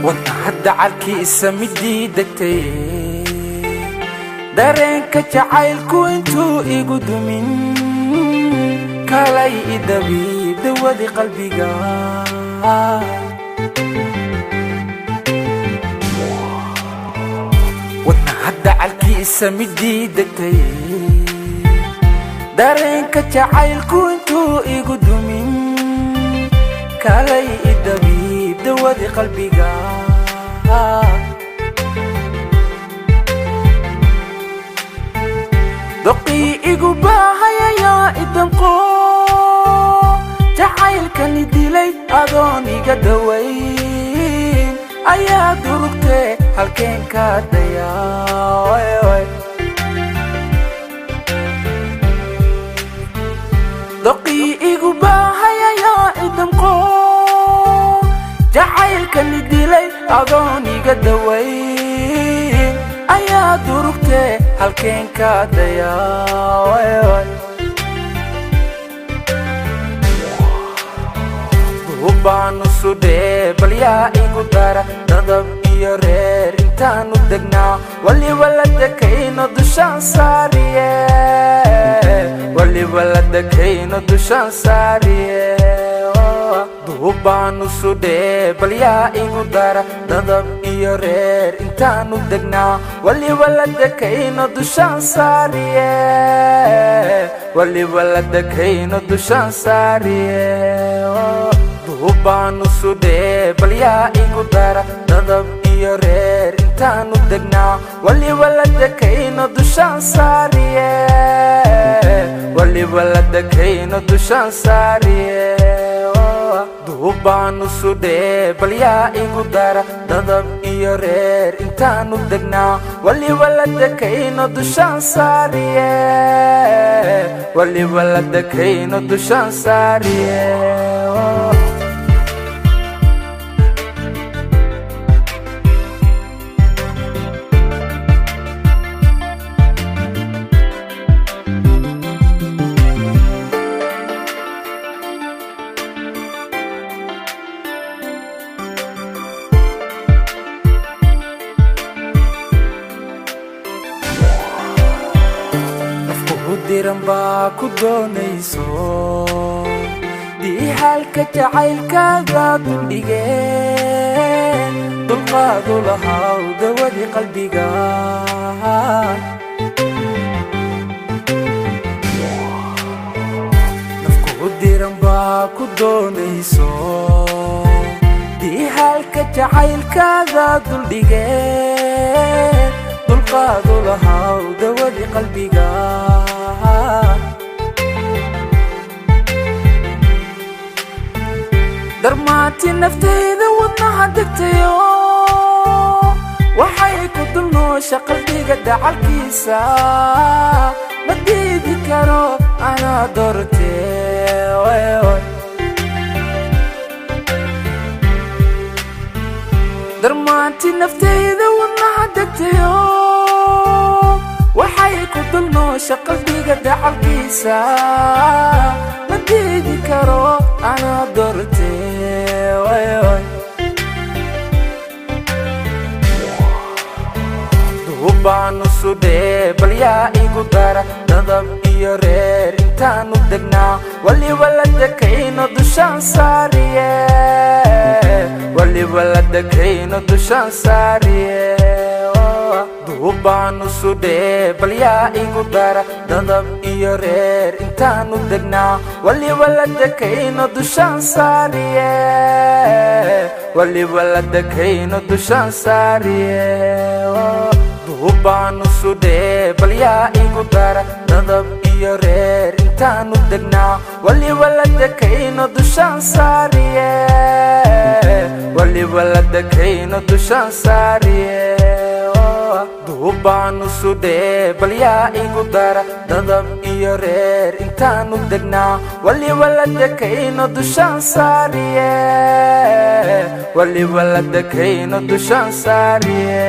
wadnaha dacalkiisa midii degtay dareenka jacaylku intuu igu dumin kalay idabiib dawadi qalbiga wadnaha dacalkiisa midii degtay dareenka jacaylku intuu igu dumin kalay idabiib dawadi qalbiga doqii igu baahayaya idanqo jacaylkani dilay adoon iga dawayn ayaa durugtee halkeen ka dayaa doqii igu baahayaya idanqo jacaylkani dilay adoon iga dawayn ayaa durugtee halkeen ka dayaa duubaanu sudhee bal yaa igu dara dadab iyo reer intaanu degnaa waliba la dekayno dushaan saariye waliba la dekayno dushaan saariye duubaanu sudhee bal yaa igu dara dadab iyo reer intaanu degnaa waliba la dekayno dushaan saariye waliba la dekayno dushaan saariye duubaanu sudhee bal yaa igu dara dadab iyo reer intaanu degnaa waliba la dekayno dushaan saariye waliba la dekayno dushaan saariye duubaanu sudhee bal yaa igu dara dadab iyo reer intaanu degnaa waliba la dekayno dushaan saariye waliba la dekayno dushaan saariye diran baa ku doonayso diihalka jacaylkaaga dundhigeen dulqaadu lahaw dawadi qalbiga nafku diran baa ku doonayso diihalka jacaylkaaga dundhigeen dulqaadu lahaw dawadi qalbiga darmaati naftayda wadnaha degtayo waxay ku dulnoosha qalbiga dacalkiisa ma diidi karo anaa doortee darmaati naftayda wadnaha degtayo waxay ku dulnoosha qalbiga dacalkiisa ma diidi karo anaa doortee duubaanu sudhee bal yaa igu dara dadab iyo reer intaanu degnaa waliba la dekayno dushaan saariye waliba la dekayno dushaan saariye duubaanu sudhee bal yaa igu dara dadab iyo reer intaanu degnaa waliba la dekayno dushaan saariye waliba la dekayno dushaan saariye duubaanu sudhee bal yaa igu dara dadab iyo reer intaanu degnaa waliba la dekayno dushaan saariye waliba la dekayno dushaan saariye duubaanu sudhee bal yaa igu dara dadab iyo reer intaanu degnaa waliba la dekayno dushaan saariye waliba la dekayno dushaan saariye